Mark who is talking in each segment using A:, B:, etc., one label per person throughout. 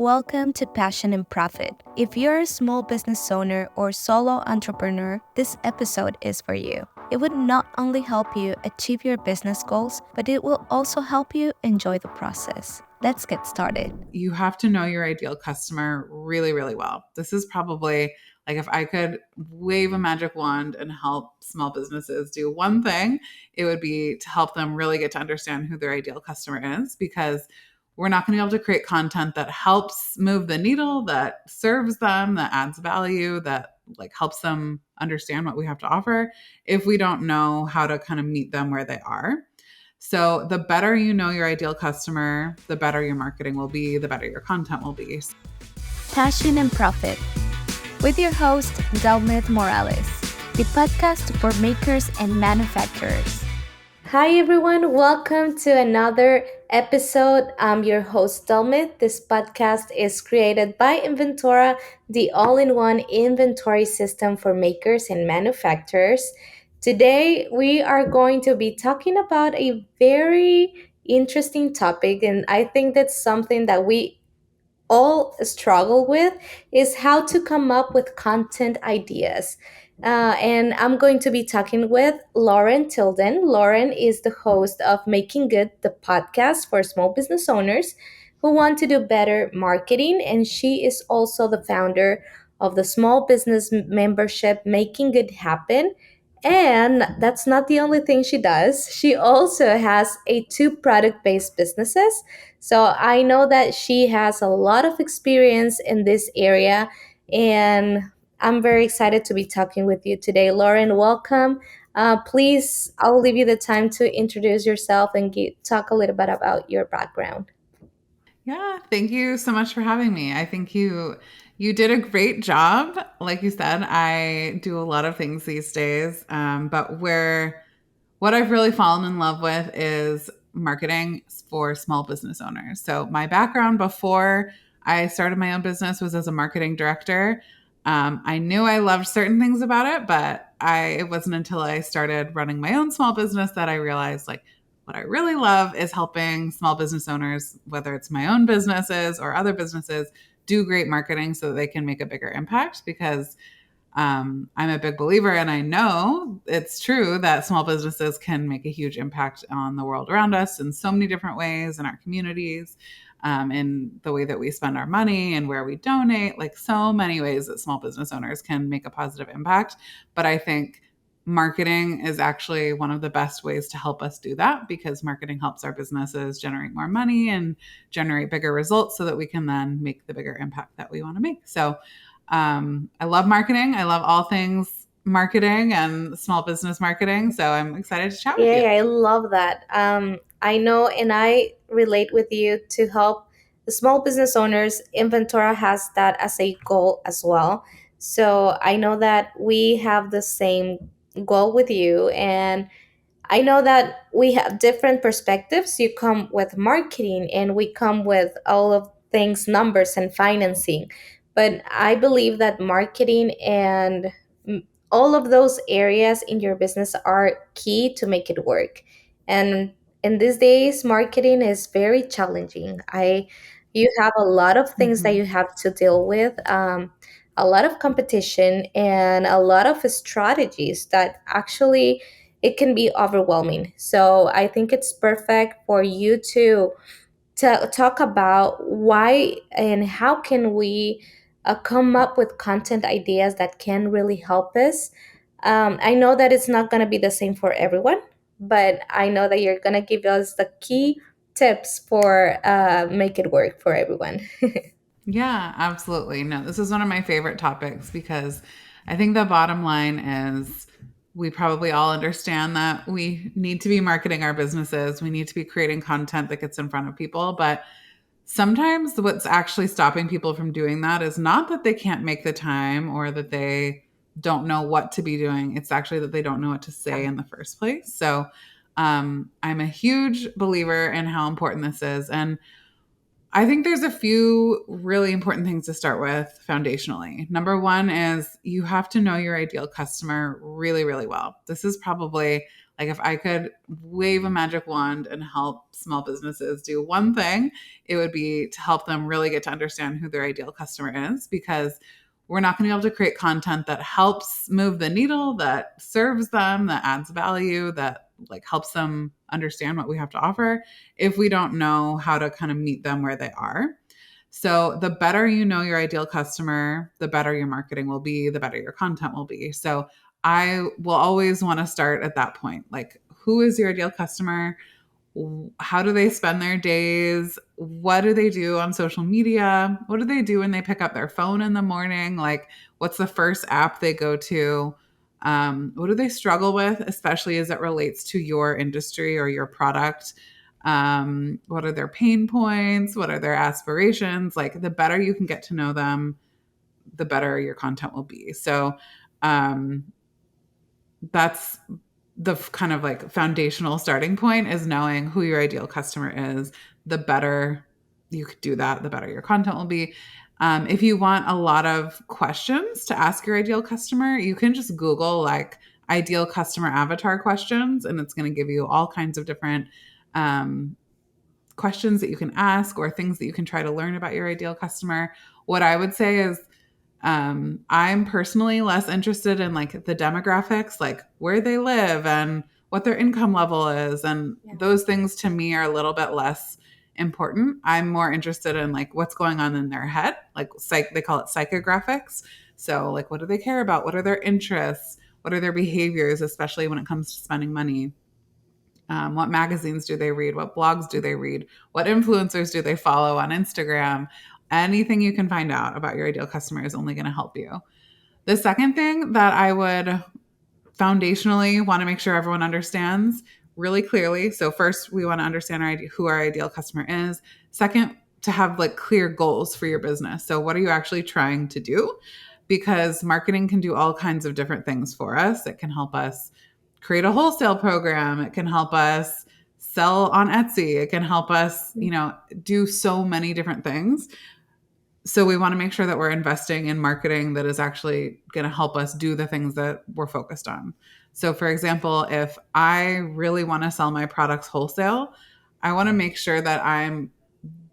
A: Welcome to Passion and Profit. If you're a small business owner or solo entrepreneur, this episode is for you. It would not only help you achieve your business goals, but it will also help you enjoy the process. Let's get started.
B: You have to know your ideal customer really, really well. This is probably like if I could wave a magic wand and help small businesses do one thing, it would be to help them really get to understand who their ideal customer is, because we're not going to be able to create content that helps move the needle, that serves them, that adds value, that like helps them understand what we have to offer if we don't know how to kind of meet them where they are. So the better you know your ideal customer, the better your marketing will be, the better your content will be.
A: Passion and Profit with your host, Delmith Morales, the podcast for makers and manufacturers. Hi everyone, welcome to another episode. I'm your host Delmith. This podcast is created by Inventora, the all-in-one inventory system for makers and manufacturers. Today we are going to be talking about a very interesting topic, and I think that's something that we all struggle with is how to come up with content ideas. And I'm going to be talking with Lauren Tilden. Lauren is the host of Making Good, the podcast for small business owners who want to do better marketing. And she is also the founder of the small business membership Making Good Happen. And that's not the only thing she does. She also has a two product based businesses, so I know that she has a lot of experience in this area, and I'm very excited to be talking with you today. Lauren, welcome. Please, I'll leave you the time to introduce yourself and talk a little bit about your background.
B: Yeah, thank you so much for having me. I think you did a great job. Like you said, I do a lot of things these days, but what I've really fallen in love with is marketing for small business owners. So my background before I started my own business was as a marketing director. I knew I loved certain things about it, but it wasn't until I started running my own small business that I realized like what I really love is helping small business owners, whether it's my own businesses or other businesses, do great marketing so that they can make a bigger impact, because I'm a big believer, and I know it's true that small businesses can make a huge impact on the world around us in so many different ways, in our communities, in the way that we spend our money and where we donate, like so many ways that small business owners can make a positive impact. But I think marketing is actually one of the best ways to help us do that, because marketing helps our businesses generate more money and generate bigger results so that we can then make the bigger impact that we want to make. So I love marketing. I love all things marketing and small business marketing. So I'm excited to chat with you.
A: Yeah, I love that. I know, and I relate with you to help the small business owners. Inventora has that as a goal as well. So I know that we have the same goal with you, and I know that we have different perspectives. You come with marketing, and we come with all of things, numbers and financing. But I believe that marketing and all of those areas in your business are key to make it work. And in these days, marketing is very challenging. You have a lot of things that
B: Mm-hmm.
A: you have to deal with. A lot of competition and a lot of strategies that actually it can be overwhelming. So I think it's perfect for you to talk about why and how can we come up with content ideas that can really help us. I know that it's not going to be the same for everyone, but I know that you're going to give us the key tips for make it work for everyone.
B: Yeah, absolutely. No, this is one of my favorite topics, because I think the bottom line is we probably all understand that we need to be marketing our businesses. We need to be creating content that gets in front of people. But sometimes what's actually stopping people from doing that is not that they can't make the time or that they don't know what to be doing. It's actually that they don't know what to say in the first place. So I'm a huge believer in how important this is. And I think there's a few really important things to start with foundationally. Number one is you have to know your ideal customer really, really well. This is probably Like if I could wave a magic wand and help small businesses do one thing, it would be to help them really get to understand who their ideal customer is, because we're not going to be able to create content that helps move the needle, that serves them, that adds value, that like helps them understand what we have to offer, if we don't know how to kind of meet them where they are. So the better you know your ideal customer, the better your marketing will be, the better your content will be. So I will always want to start at that point. Like, who is your ideal customer? How do they spend their days? What do they do on social media? What do they do when they pick up their phone in the morning? Like, what's the first app they go to? What do they struggle with, especially as it relates to your industry or your product? What are their pain points? What are their aspirations? Like, the better you can get to know them, the better your content will be. So, that's the kind of like foundational starting point, is knowing who your ideal customer is. The better you could do that, the better your content will be. If you want a lot of questions to ask your ideal customer, you can just Google like ideal customer avatar questions, and it's going to give you all kinds of different questions that you can ask or things that you can try to learn about your ideal customer. What I would say is, I'm personally less interested in like the demographics, like where they live and what their income level is. And those things to me are a little bit less important. I'm more interested in like what's going on in their head, like they call it psychographics. So like, what do they care about? What are their interests? What are their behaviors, especially when it comes to spending money? What magazines do they read? What blogs do they read? What influencers do they follow on Instagram? Anything you can find out about your ideal customer is only going to help you. The second thing that I would foundationally want to make sure everyone understands really clearly. So first, we want to understand who our ideal customer is. Second, to have like clear goals for your business. So what are you actually trying to do? Because marketing can do all kinds of different things for us. It can help us create a wholesale program. It can help us sell on Etsy. It can help us, do so many different things. So we want to make sure that we're investing in marketing that is actually going to help us do the things that we're focused on. So for example, if I really want to sell my products wholesale, I want to make sure that I'm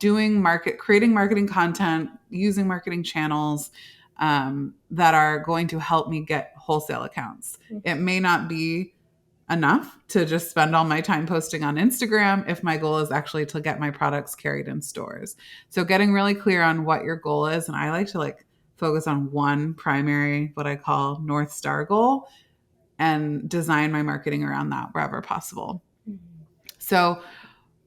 B: creating marketing content, using marketing channels that are going to help me get wholesale accounts. It may not be enough to just spend all my time posting on Instagram if my goal is actually to get my products carried in stores. So getting really clear on what your goal is. And I like to like focus on one primary, what I call North Star goal, and design my marketing around that wherever possible. So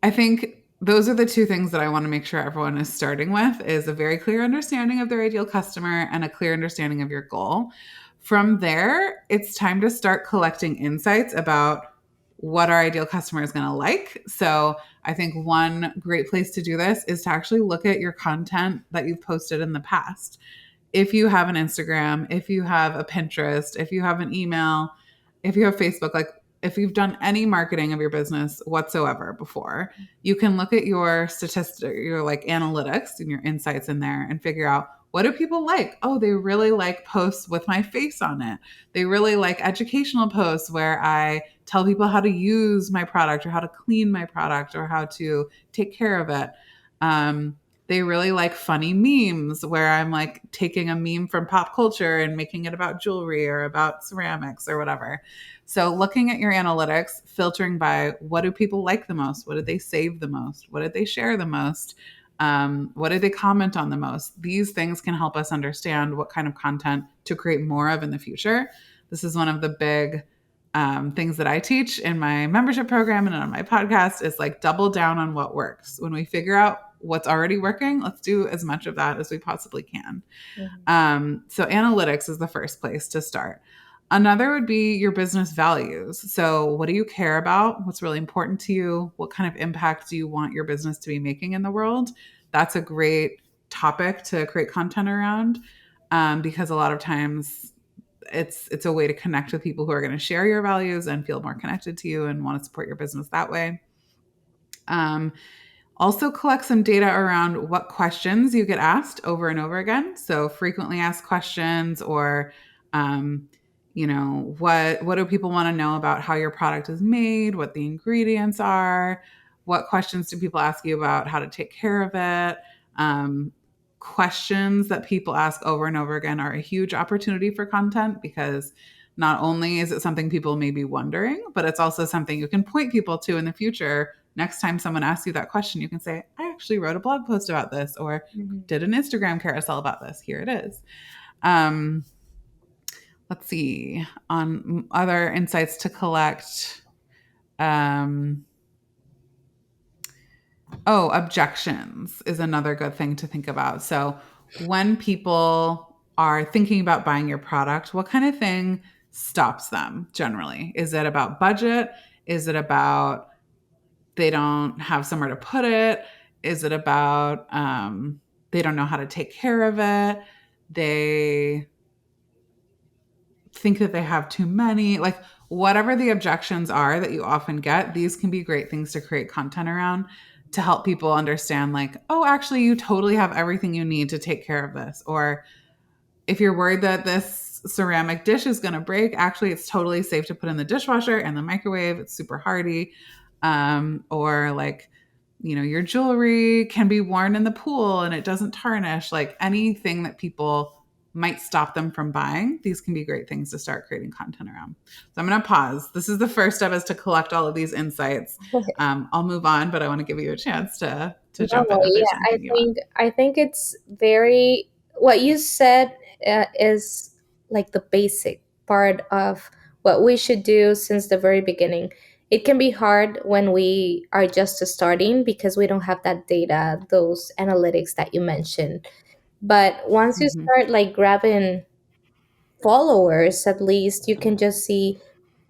B: I think those are the two things that I want to make sure everyone is starting with, is a very clear understanding of their ideal customer and a clear understanding of your goal. From there, it's time to start collecting insights about what our ideal customer is going to like. So I think one great place to do this is to actually look at your content that you've posted in the past. If you have an Instagram, if you have a Pinterest, if you have an email, if you have Facebook, like if you've done any marketing of your business whatsoever before, you can look at your statistics, your like analytics and your insights in there and figure out, what do people like? Oh, they really like posts with my face on it. They really like educational posts where I tell people how to use my product or how to clean my product or how to take care of it. They really like funny memes where I'm like taking a meme from pop culture and making it about jewelry or about ceramics or whatever. So looking at your analytics, filtering by what do people like the most? What did they save the most? What did they share the most? What did they comment on the most? These things can help us understand what kind of content to create more of in the future. This is one of the big things that I teach in my membership program and on my podcast, is like double down on what works. When we figure out what's already working, let's do as much of that as we possibly can. So analytics is the first place to start. Another would be your business values. So what do you care about? What's really important to you? What kind of impact do you want your business to be making in the world? That's a great topic to create content around, because a lot of times it's a way to connect with people who are going to share your values and feel more connected to you and want to support your business that way. Also collect some data around what questions you get asked over and over again. So frequently asked questions, or What do people want to know about how your product is made, what the ingredients are, what questions do people ask you about how to take care of it. Questions that people ask over and over again are a huge opportunity for content, because not only is it something people may be wondering, but it's also something you can point people to in the future. Next time someone asks you that question, you can say, I actually wrote a blog post about this, or
A: Mhm.
B: did an Instagram carousel about this. Here it is. Um, let's see, on other insights to collect. Um, Objections is another good thing to think about. So, when people are thinking about buying your product, what kind of thing stops them generally? Is it about budget? Is it about they don't have somewhere to put it? Is it about they don't know how to take care of it? They think that they have too many. Like, whatever the objections are that you often get, these can be great things to create content around, to help people understand, like, oh, actually, you totally have everything you need to take care of this. Or if you're worried that this ceramic dish is going to break, actually, it's totally safe to put in the dishwasher and the microwave. It's super hardy. Or like, your jewelry can be worn in the pool and it doesn't tarnish. Like, anything that people might stop them from buying, these can be great things to start creating content around. So I'm going to pause. This is the first step, is to collect all of these insights. I'll move on, but I want to give you a chance to
A: No,
B: jump in if there's
A: yeah, I
B: something you want.
A: think I think it's very what you said is like the basic part of what we should do since the very beginning. It can be hard when we are just starting because we don't have that data, those analytics that you mentioned. But once you
B: Mm-hmm.
A: start like grabbing followers, at least you can just see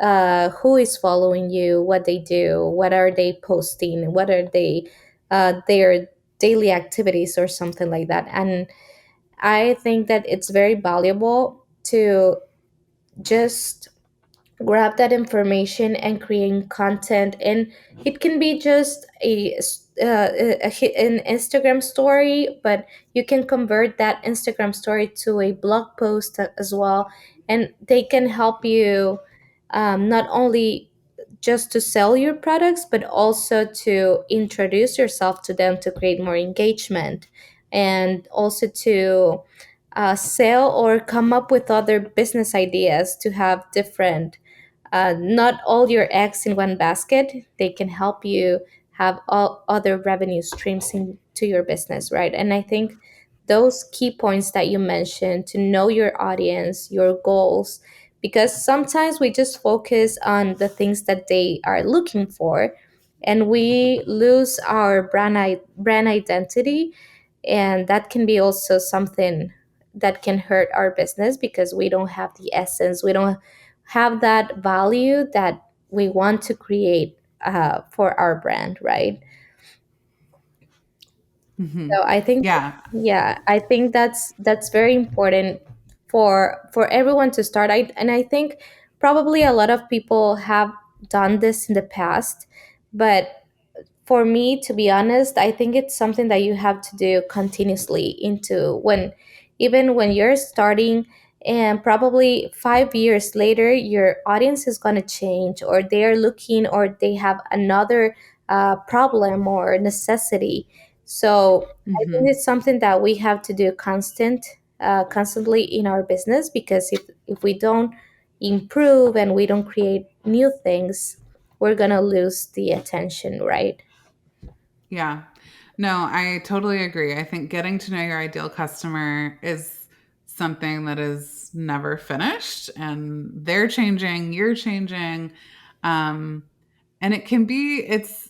A: who is following you, what they do, what are they posting, what are they their daily activities or something like that. And I think that it's very valuable to just grab that information and create content, and it can be just an Instagram story, but you can convert that Instagram story to a blog post as well, and they can help you not only just to sell your products but also to introduce yourself to them to create more engagement, and also to sell or come up with other business ideas to have different not all your eggs in one basket. They can help you have all other revenue streams into your business, right? And I think those key points that you mentioned, to know your audience, your goals, because sometimes we just focus on the things that they are looking for, and we lose our brand identity, and that can be also something that can hurt our business because we don't have the essence, we don't have that value that we want to create for our brand, right?
B: Mm-hmm.
A: So I think,
B: Yeah.
A: yeah, I think that's very important for everyone to start. And I think probably a lot of people have done this in the past, but for me, to be honest, I think it's something that you have to do continuously into when, even when you're starting, and probably 5 years later your audience is going to change, or they're looking, or they have another problem or necessity. So I think
B: Mm-hmm.
A: it's something that we have to do constantly in our business, because if we don't improve and we don't create new things, we're going to lose the attention, right?
B: Yeah. No, I totally agree. I think getting to know your ideal customer is something that is never finished, and they're changing, you're changing. Um, and it's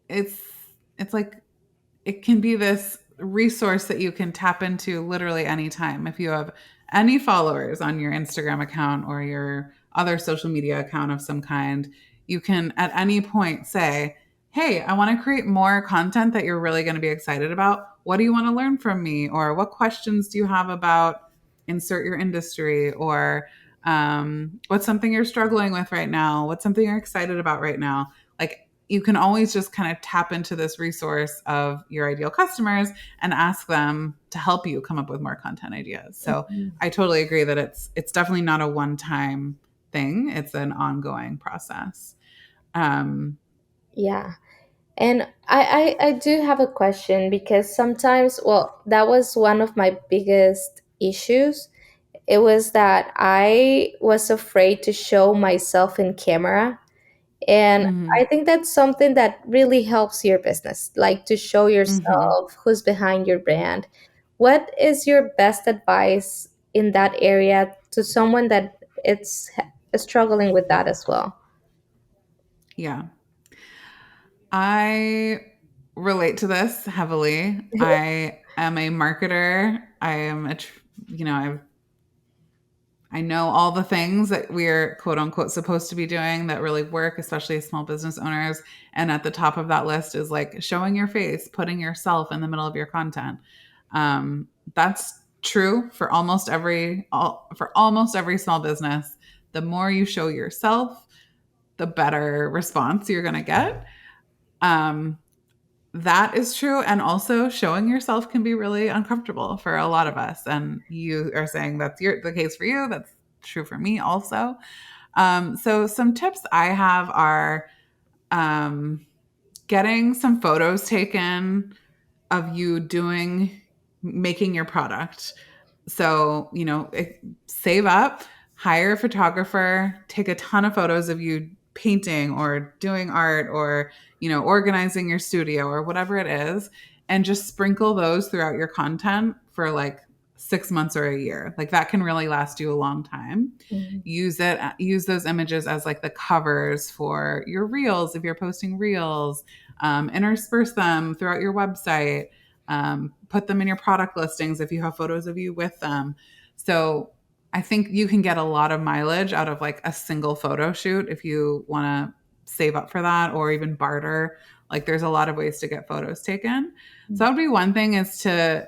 B: it's like, it can be this resource that you can tap into literally anytime. If you have any followers on your Instagram account or your other social media account of some kind, you can at any point say, hey, I want to create more content that you're really going to be excited about. What do you want to learn from me? Or what questions do you have about insert your industry? Or what's something you're struggling with right now? What's something you're excited about right now? Like, you can always just kind of tap into this resource of your ideal customers and ask them to help you come up with more content ideas. So
A: Mhm.
B: I totally agree that it's definitely not a one-time thing. It's an ongoing process. Um,
A: Yeah. And I do have a question because sometimes, well, that was one of my biggest issues. It was that I was afraid to show myself in camera. And I
B: mhm,
A: think that's something that really helps your business, like to show
B: mhm.
A: yourself, who's behind your brand. What is your best advice in that area to someone that it's struggling with that as well?
B: Yeah. I relate to this heavily. I am a marketer. I am I know all the things that we're quote unquote supposed to be doing that really work, especially as small business owners. And at the top of that list is like showing your face, putting yourself in the middle of your content. That's true for for almost every small business. The more you show yourself, the better response you're going to get. Um, that is true. And also, showing yourself can be really uncomfortable for a lot of us. And you are saying the case for you. That's true for me also. So, some tips I have are um, getting some photos taken of you making your product. So, save up, hire a photographer, take a ton of photos of you painting or doing art or, organizing your studio or whatever it is, and just sprinkle those throughout your content for like 6 months or a year. Like that can really last you a long time.
A: Mhm.
B: Use those images as like the covers for your reels if you're posting reels, intersperse them throughout your website, put them in your product listings if you have photos of you with them. So I think you can get a lot of mileage out of like a single photo shoot if you want to save up for that or even barter. Like there's a lot of ways to get photos taken. So that would be one thing, is to,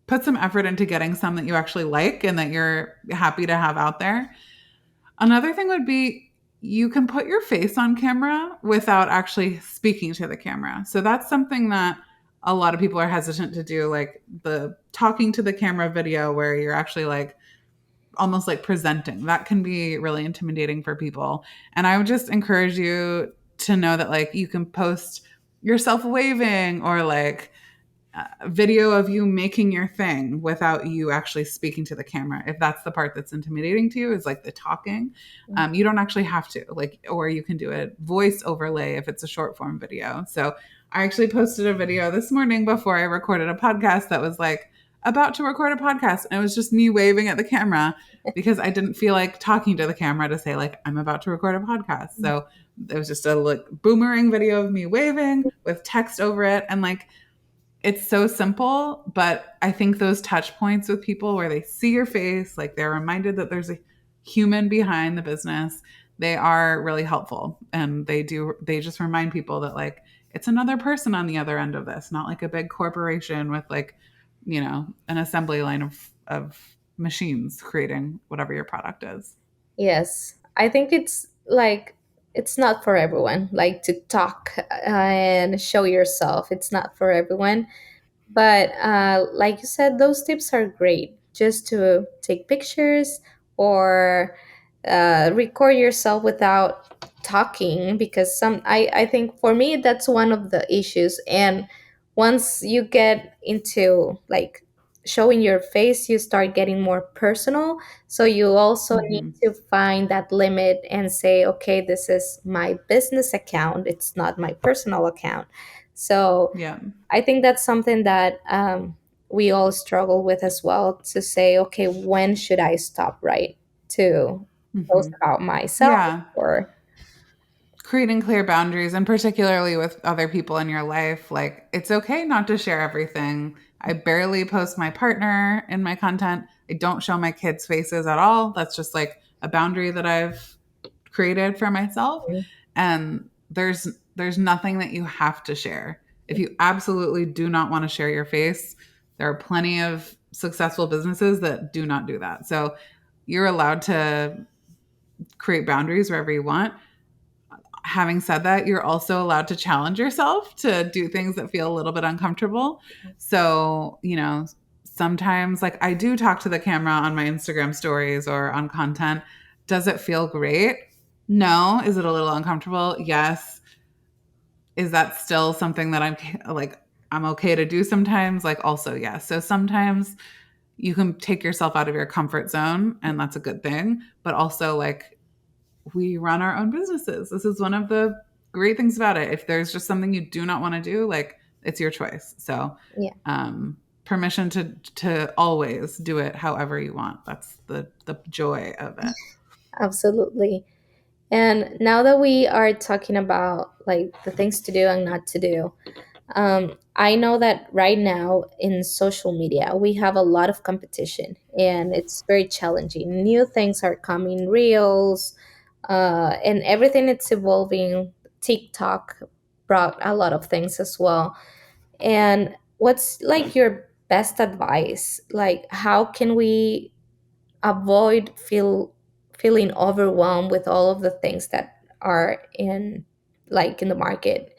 B: put some effort into getting some that you actually like and that you're happy to have out there. Another thing would be you can put your face on camera without actually speaking to the camera. So that's something that a lot of people are hesitant to do, like the talking to the camera video where you're actually like almost like presenting. That can be really intimidating for people. And I would just encourage you to know that like you can post yourself waving or like video of you making your thing without you actually speaking to the camera. If that's the part that's intimidating to you, is like the talking. You don't actually have to, like, or you can do a voice overlay if it's a short form video. So I actually posted a video this morning before I recorded a podcast that was like about to record a podcast, and it was just me waving at the camera because I didn't feel like talking to the camera to say like I'm about to record a podcast. So it was just a like boomerang video of me waving with text over it, and like it's so simple, but I think those touch points with people where they see your face, like they're reminded that there's a human behind the business, they are really helpful. And they just remind people that like it's another person on the other end of this, not like a big corporation with like, an assembly line of machines creating whatever your product is.
A: Yes, I think it's like it's not for everyone. Like to talk and show yourself, it's not for everyone. But like you said, those tips are great. Just to take pictures or record yourself without talking, because I think for me that's one of the issues. And once you get into like showing your face, you start getting more personal. So you also need
B: Hmm.
A: to find that limit and say, okay, this is my business account, it's not my personal account. So
B: Yeah.
A: I think that's something that we all struggle with as well, to say, okay, when should I stop, right? To post
B: Hmm.
A: about myself
B: Yeah.
A: or.
B: Creating clear boundaries, and particularly with other people in your life, like it's okay not to share everything. I barely post my partner in my content. I don't show my kids faces at all. That's just like a boundary that I've created for myself. And there's nothing that you have to share. If you absolutely do not want to share your face, there are plenty of successful businesses that do not do that. So you're allowed to create boundaries wherever you want. having said that, you're also allowed to challenge yourself to do things that feel a little bit uncomfortable. So, sometimes like I do talk to the camera on my Instagram stories or on content. Does it feel great? No. Is it a little uncomfortable? Yes. Is that still something that I'm okay to do sometimes? Like also yes. So sometimes you can take yourself out of your comfort zone and that's a good thing, but also like we run our own businesses. This is one of the great things about it. If there's just something you do not want to do, like it's your choice. So,
A: Yeah,
B: permission to always do it however you want. That's the joy of it.
A: absolutely. And now that we are talking about like the things to do and not to do, I know that right now in social media, we have a lot of competition and it's very challenging. New things are coming, reels, and everything it's evolving. TikTok brought a lot of things as well. And what's like your best advice? Like, how can we avoid feeling overwhelmed with all of the things that are in like in the market,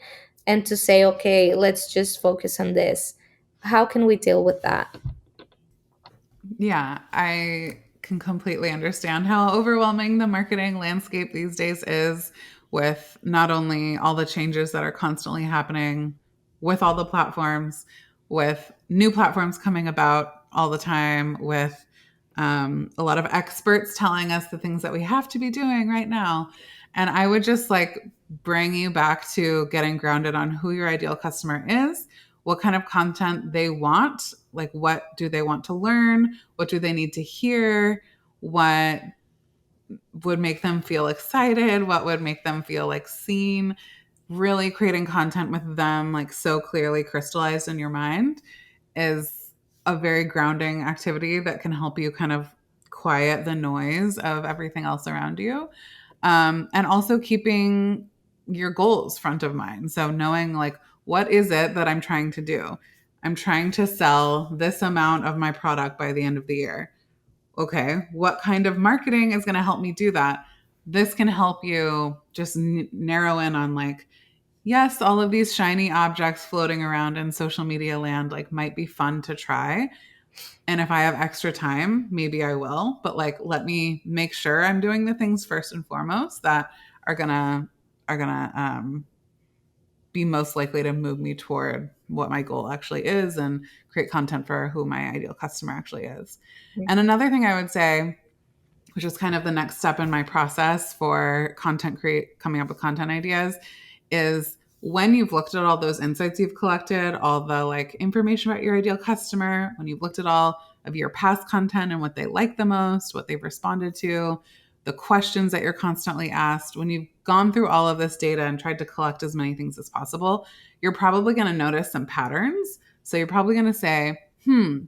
A: and to say, okay, let's just focus on this? How can we deal with that?
B: Yeah, I can completely understand how overwhelming the marketing landscape these days is with not only all the changes that are constantly happening with all the platforms, with new platforms coming about all the time, with a lot of experts telling us the things that we have to be doing right now. And I would just like bring you back to getting grounded on who your ideal customer is, what kind of content they want, like what do they want to learn, what do they need to hear, what would make them feel excited, what would make them feel like seen, really creating content with them like so clearly crystallized in your mind is a very grounding activity that can help you kind of quiet the noise of everything else around you. And also keeping your goals front of mind. So knowing like, what is it that I'm trying to do? I'm trying to sell this amount of my product by the end of the year. Okay, what kind of marketing is going to help me do that? This can help you just narrow in on like, yes, all of these shiny objects floating around in social media land like might be fun to try. And if I have extra time, maybe I will. But like, let me make sure I'm doing the things first and foremost that are gonna are gonna be most likely to move me toward what my goal actually is and create content for who my ideal customer actually is. And another thing I would say, which is kind of the next step in my process for coming up with content ideas, is when you've looked at all those insights you've collected, all the like information about your ideal customer, when you've looked at all of your past content and what they like the most, what they've responded to, the questions that you're constantly asked, when you've gone through all of this data and tried to collect as many things as possible, you're probably going to notice some patterns. So you're probably going to say,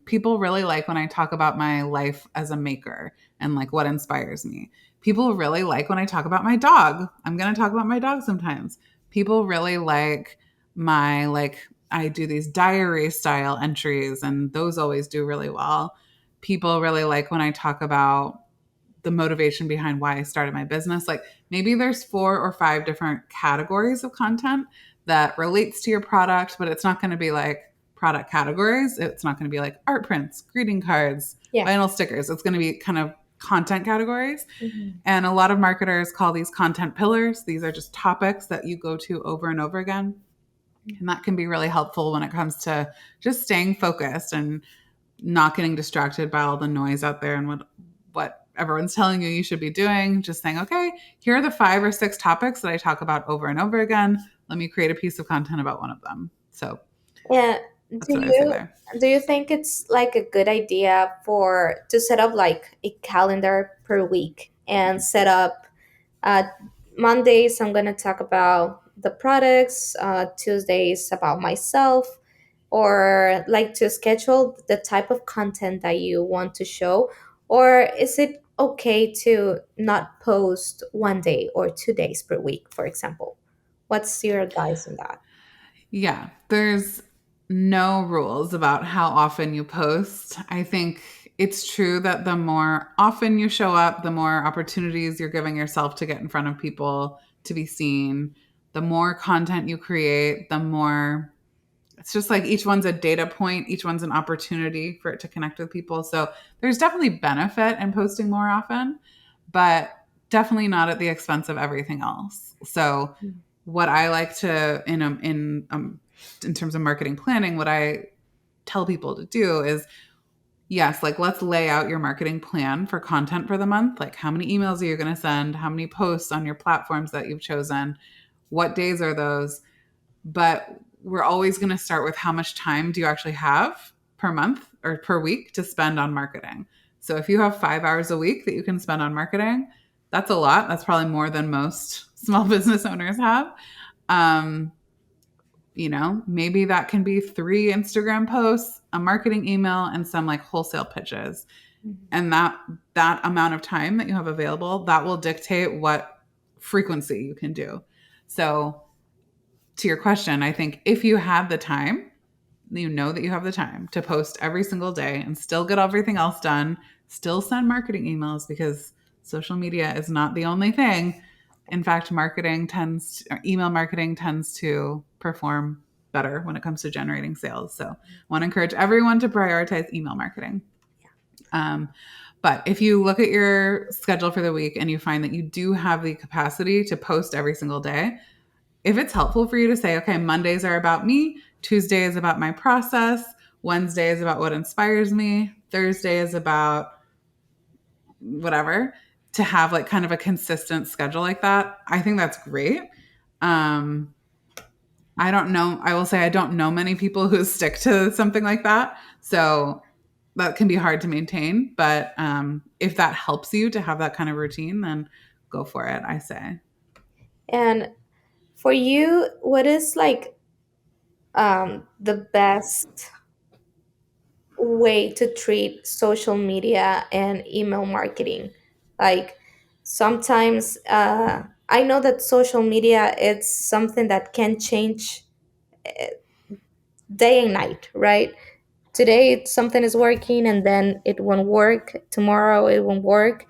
B: people really like when I talk about my life as a maker and like what inspires me. People really like when I talk about my dog. I'm going to talk about my dog sometimes. People really like I do these diary style entries and those always do really well. People really like when I talk about the motivation behind why I started my business. Like maybe there's 4 or 5 different categories of content that relates to your product, but it's not going to be like product categories. It's not going to be like art prints, greeting cards,
A: Yeah.
B: vinyl stickers. It's going to be kind of content categories.
A: Mhm.
B: And a lot of marketers call these content pillars. These are just topics that you go to over and over again. And that can be really helpful when it comes to just staying focused and not getting distracted by all the noise out there and what everyone's telling you should be doing. Just saying, okay, here are the 5 or 6 topics that I talk about over and over again. Let me create a piece of content about one of them. So
A: Yeah.
B: that's what I say there.
A: Do you think it's like a good idea for to set up like a calendar per week and set up uh, Mondays I'm gonna talk about the products, Tuesdays about myself, or like to schedule the type of content that you want to show, or is it okay to not post 1 day or 2 days per week, for example? What's your advice on that?
B: Yeah, there's no rules about how often you post. I think it's true that the more often you show up, the more opportunities you're giving yourself to get in front of people to be seen. The more content you create, the more it's just like each one's a data point, each one's an opportunity for it to connect with people. So there's definitely benefit in posting more often, but definitely not at the expense of everything else. So what I like to in terms of marketing planning, what I tell people to do is yes, like let's lay out your marketing plan for content for the month. Like how many emails are you going to send? How many posts on your platforms that you've chosen? What days are those? But we're always going to start with how much time do you actually have per month or per week to spend on marketing. So if you have 5 hours a week that you can spend on marketing, that's a lot. That's probably more than most small business owners have. Um, maybe that can be 3 Instagram posts, a marketing email, and some like wholesale pitches. And that amount of time that you have available, that will dictate what frequency you can do. So to your question, I think if you have the time, you know that you have the time to post every single day and still get everything else done, still send marketing emails because social media is not the only thing. In fact, email marketing tends to perform better when it comes to generating sales. So I want to encourage everyone to prioritize email marketing. But if you look at your schedule for the week and you find that you do have the capacity to post every single day, if it's helpful for you to say, okay, Mondays are about me, Tuesday is about my process, Wednesday is about what inspires me, Thursday is about whatever, to have like kind of a consistent schedule like that, I think that's great. I don't know. I will say I don't know many people who stick to something like that. So that can be hard to maintain. But if that helps you to have that kind of routine, then go for it, I say.
A: And for you, what is like the best way to treat social media and email marketing? Like sometimes I know that social media it's something that can change day and night, right? Today something is working and then it won't work. Tomorrow it won't work.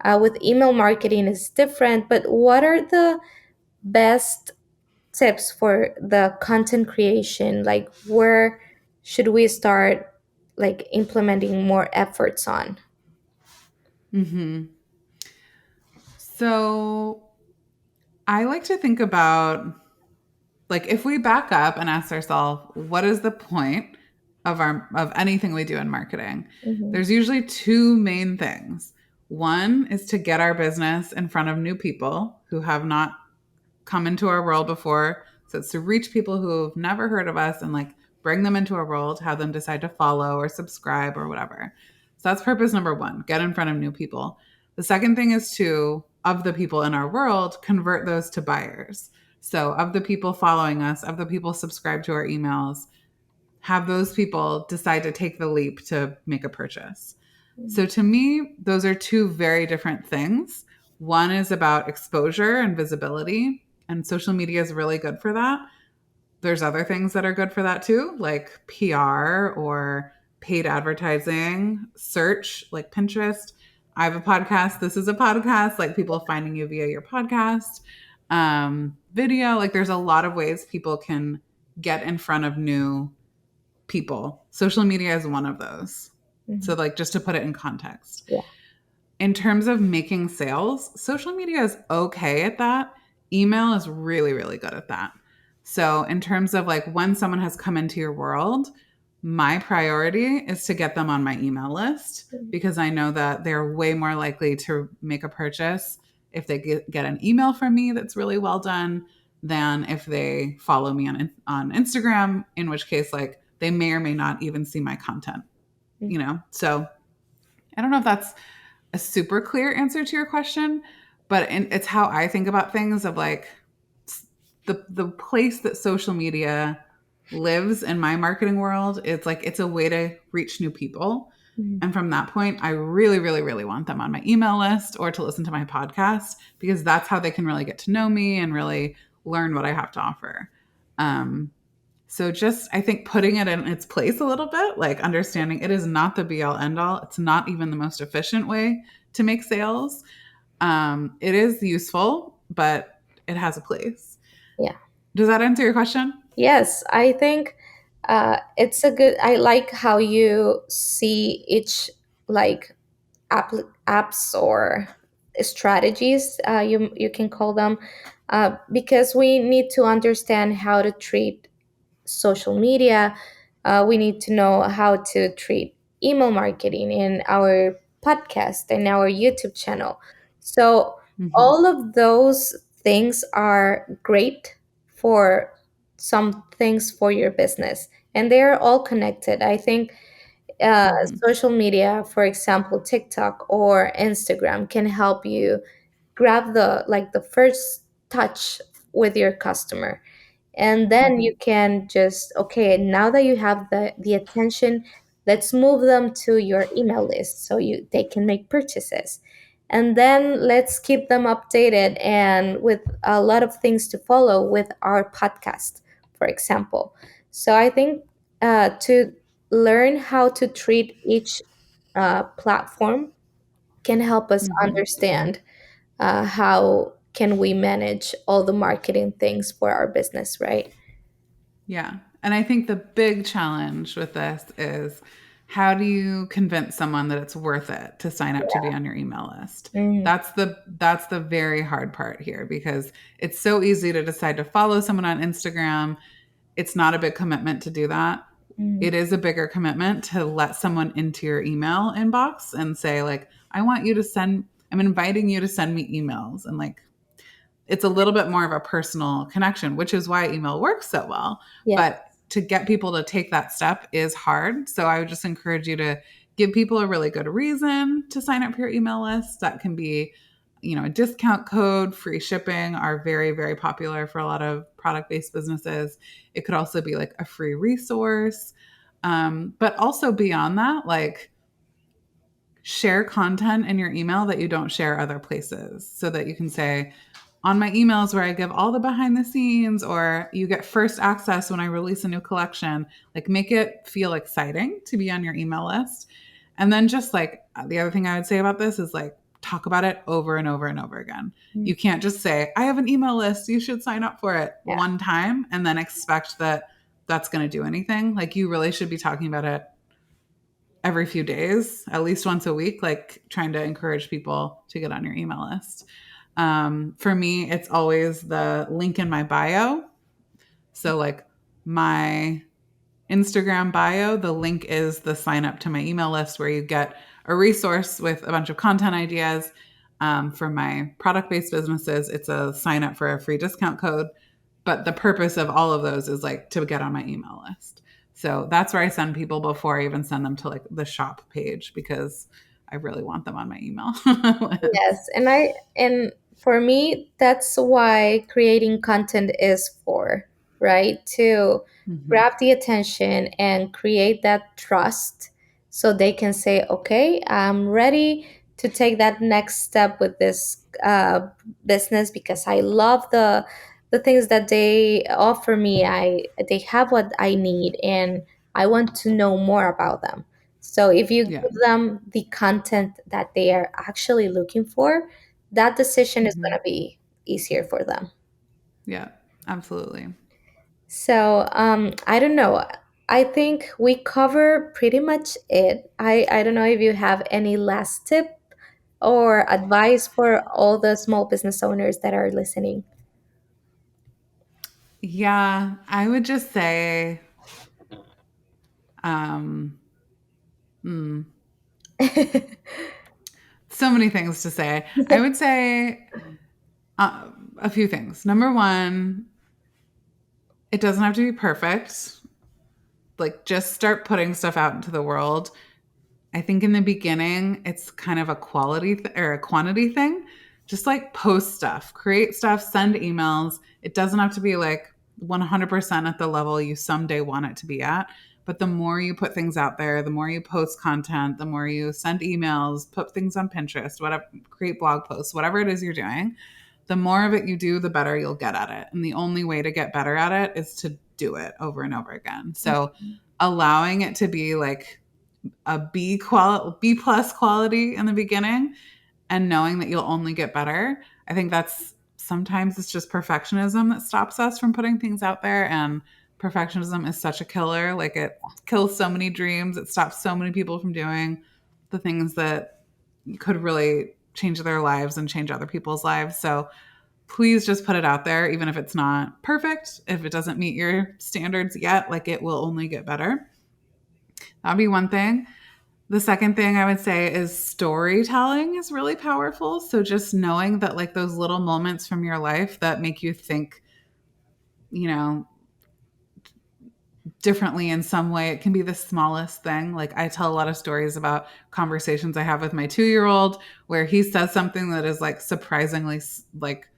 A: With email marketing is different. But what are the best tips for the content creation? Like where should we start like implementing more efforts on?
B: Mm-hmm. So I like to think about like if we back up and ask ourselves, what is the point of anything we do in marketing?
A: Mhm.
B: There's usually two main things. One is to get our business in front of new people who have not come into our world before. So it's to reach people who've never heard of us and like bring them into our world, have them decide to follow or subscribe or whatever. So that's purpose number one, get in front of new people. The second thing is to, of the people in our world, convert those to buyers. So of the people following us, of the people subscribed to our emails, have those people decide to take the leap to make a purchase. So to me, those are two very different things. One is about exposure and visibility, and social media is really good for that. There's other things that are good for that too, like PR or paid advertising, search, like Pinterest. I have a podcast. This is a podcast, like people finding you via your podcast. Video, like there's a lot of ways people can get in front of new people. Social media is one of those. So,
A: Mhm.
B: like, just to put it in context,
A: Yeah.
B: in terms of making sales, social media is okay at that. Email is really, really good at that. So, in terms of like when someone has come into your world, my priority is to get them on my email list because I know that they're way more likely to make a purchase if they get an email from me that's really well done than if they follow me on Instagram, in which case, like, they may or may not even see my content, So I don't know if that's a super clear answer to your question, but it's how I think about things of like the place that social media lives in my marketing world. It's like it's a way to reach new people.
A: Mhm.
B: And from that point, I really, really, really want them on my email list or to listen to my podcast because that's how they can really get to know me and really learn what I have to offer. So just, I think putting it in its place a little bit, like understanding it is not the be all end all. It's not even the most efficient way to make sales. It is useful, but it has a place.
A: Yeah.
B: Does that answer your question?
A: Yes, I think it's a good. I like how you see each like apps or strategies, you can call them, because we need to understand how to treat social media. We need to know how to treat email marketing in our podcast and our YouTube channel. So
B: Mm-hmm.
A: all of those things are great for some things for your business, and they are all connected. I think uh,
B: Mm-hmm.
A: social media, for example, TikTok or Instagram, can help you grab the first touch with your customer, and then
B: Mm-hmm.
A: you can just, okay, now that you have the attention, let's move them to your email list so they can make purchases, and then let's keep them updated and with a lot of things to follow with our podcast, for example. So I think to learn how to treat each platform can help us
B: Mm-hmm.
A: understand how can we manage all the marketing things for our business, right?
B: Yeah. And I think the big challenge with this is how do you convince someone that it's worth it to sign up to be on your email list?
A: Mm,
B: That's the very hard part here because it's so easy to decide to follow someone on Instagram. It's not a big commitment to do that.
A: mm,
B: It is a bigger commitment to let someone into your email inbox and say like, I'm inviting you to send me emails and like it's a little bit more of a personal connection, which is why email works so well.
A: yeah.
B: But to get people to take that step is hard. So I would just encourage you to give people a really good reason to sign up for your email list. That can be, a discount code, free shipping are very, very popular for a lot of product based businesses. It could also be like a free resource. But also beyond that, like share content in your email that you don't share other places so that you can say, on my emails where I give all the behind the scenes or you get first access when I release a new collection, like make it feel exciting to be on your email list. And then just like the other thing I would say about this is like talk about it over and over and over again.
A: Mm,
B: You can't just say, I have an email list, you should sign up for it
A: yeah.
B: one time and then expect that that's going to do anything. Like you really should be talking about it every few days, at least once a week, like trying to encourage people to get on your email list. For me, it's always the link in my bio. So, like my Instagram bio, the link is the sign up to my email list where you get a resource with a bunch of content ideas. For my product based businesses, it's a sign up for a free discount code. But the purpose of all of those is like to get on my email list. So that's where I send people before I even send them to like the shop page because I really want them on my email list.
A: Yes, and for me, that's why creating content is for, right? To
B: Mm-hmm.
A: grab the attention and create that trust so they can say, okay, I'm ready to take that next step with this business because I love the things that they offer me. They have what I need and I want to know more about them. So if you
B: Yeah.
A: give them the content that they are actually looking for, that decision is going
B: Mm-hmm.
A: to be easier for them.
B: Yeah, absolutely.
A: So I don't know. I think we cover pretty much it. I don't know if you have any last tip or advice for all the small business owners that are listening.
B: Yeah, I would just say, um, hmm, so many things to say. I would say a few things. Number one, it doesn't have to be perfect. Like, just start putting stuff out into the world. I think in the beginning, it's kind of a or a quantity thing. Just like post stuff, create stuff, send emails. It doesn't have to be like 100% at the level you someday want it to be at. But the more you put things out there, the more you post content, the more you send emails, put things on Pinterest, whatever, create blog posts, whatever it is you're doing, the more of it you do, the better you'll get at it. And the only way to get better at it is to do it over and over again. So allowing it to be like a B plus quality in the beginning and knowing that you'll only get better, I think that's sometimes it's just perfectionism that stops us from putting things out there. And perfectionism is such a killer. Like it kills so many dreams. It stops so many people from doing the things that could really change their lives and change other people's lives. So please just put it out there, even if it's not perfect. If it doesn't meet your standards yet, like it will only get better. That'd be one thing. The second thing I would say is storytelling is really powerful. So just knowing that like those little moments from your life that make you think, you know, differently in some way. It can be the smallest thing. Like I tell a lot of stories about conversations I have with my 2-year old where he says something that is like surprisingly like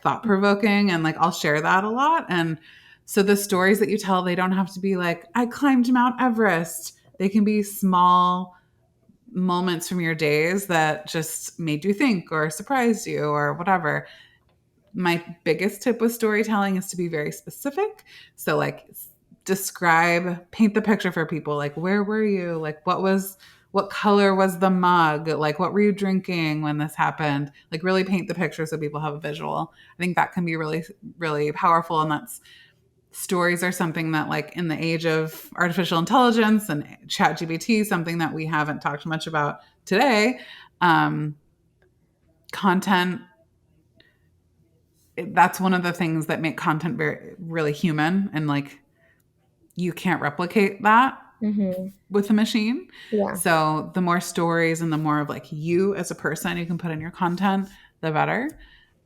B: thought provoking, and like I'll share that a lot. And so the stories that you tell, they don't have to be like I climbed Mount Everest. They can be small moments from your days that just made you think or surprised you or whatever. My biggest tip with storytelling is to be very specific. So like describe, paint the picture for people. Like where were you? Like what color was the mug? Like what were you drinking when this happened? Like really paint the picture so people have a visual. I think that can be really really powerful, and that's stories are something that like in the age of artificial intelligence and chat gpt, something that we haven't talked much about today. um, Content, that's one of the things that make content very really human, and like you can't replicate that
A: Mm-hmm.
B: with a machine.
A: Yeah.
B: So the more stories and the more of like you as a person you can put in your content, the better.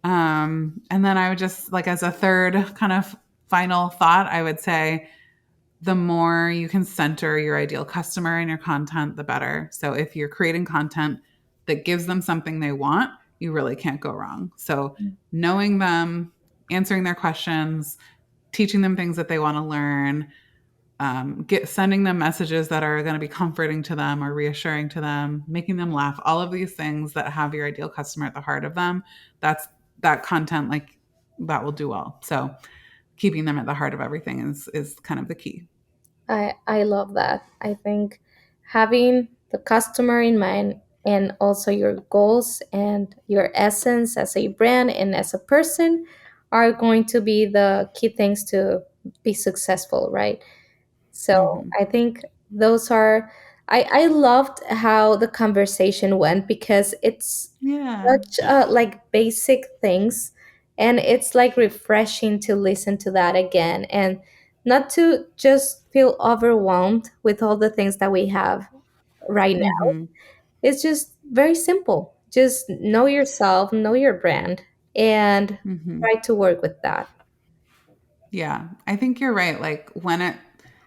B: And then I would just like as a third kind of final thought, I would say the more you can center your ideal customer in your content, the better. So if you're creating content that gives them something they want, you really can't go wrong. So knowing them, answering their questions, teaching them things that they want to learn, sending them messages that are going to be comforting to them or reassuring to them, making them laugh, all of these things that have your ideal customer at the heart of them. That's that content, like that will do well. So keeping them at the heart of everything is kind of the key.
A: I love that. I think having the customer in mind and also your goals and your essence as a brand and as a person are going to be the key things to be successful, right? So
B: Mm-hmm.
A: I think those are I loved how the conversation went because it's
B: Yeah.
A: such like basic things, and it's like refreshing to listen to that again and not to just feel overwhelmed with all the things that we have right now.
B: Mm-hmm.
A: It's just very simple. Just know yourself, know your brand, and
B: Mm-hmm.
A: try to work with that.
B: Yeah, I think you're right. Like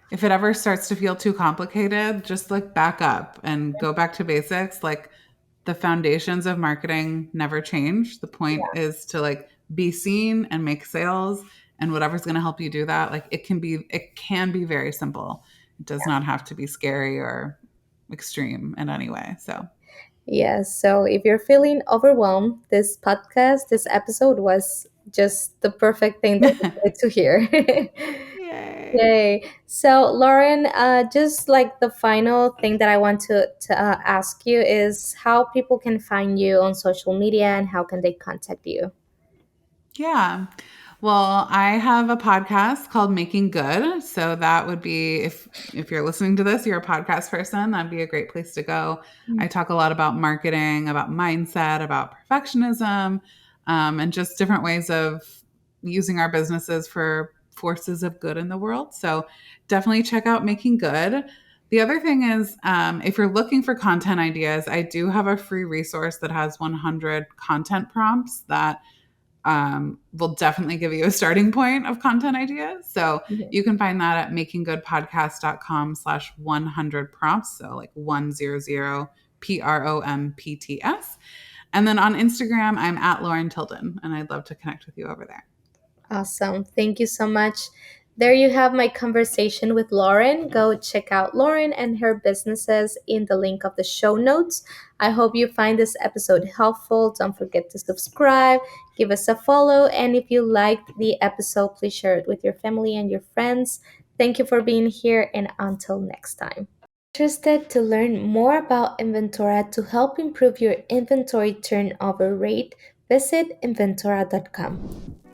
B: if it ever starts to feel too complicated, just like back up and go back to basics. Like the foundations of marketing never change. The point is to like be seen and make sales, and whatever's going to help you do that. Like it can be very simple. It does not have to be scary or extreme in any way. So,
A: Yes. So if you're feeling overwhelmed, this podcast, this episode was just the perfect thing that you needed to hear.
B: yay.
A: Yay. So, Lauren, just like the final thing that I want to ask you is how people can find you on social media and how can they contact you?
B: Yeah. Well, I have a podcast called Making Good. So that would be if you're listening to this, you're a podcast person, that'd be a great place to go. I talk a lot about marketing, about mindset, about perfectionism, and just different ways of using our businesses for forces of good in the world. So definitely check out Making Good. The other thing is, if you're looking for content ideas, I do have a free resource that has 100 content prompts that will definitely give you a starting point of content ideas. So
A: Mhm.
B: you can find that at makinggoodpodcast.com/100 prompts. So like 100 PROMPTS. And then on Instagram, I'm at Lauren Tilden, and I'd love to connect with you over there.
A: Awesome. Thank you so much. There you have my conversation with Lauren. Go check out Lauren and her businesses in the link of the show notes. I hope you find this episode helpful. Don't forget to subscribe, give us a follow, and if you liked the episode, please share it with your family and your friends. Thank you for being here, and until next time. Interested to learn more about Inventora to help improve your inventory turnover rate? Visit Inventora.com.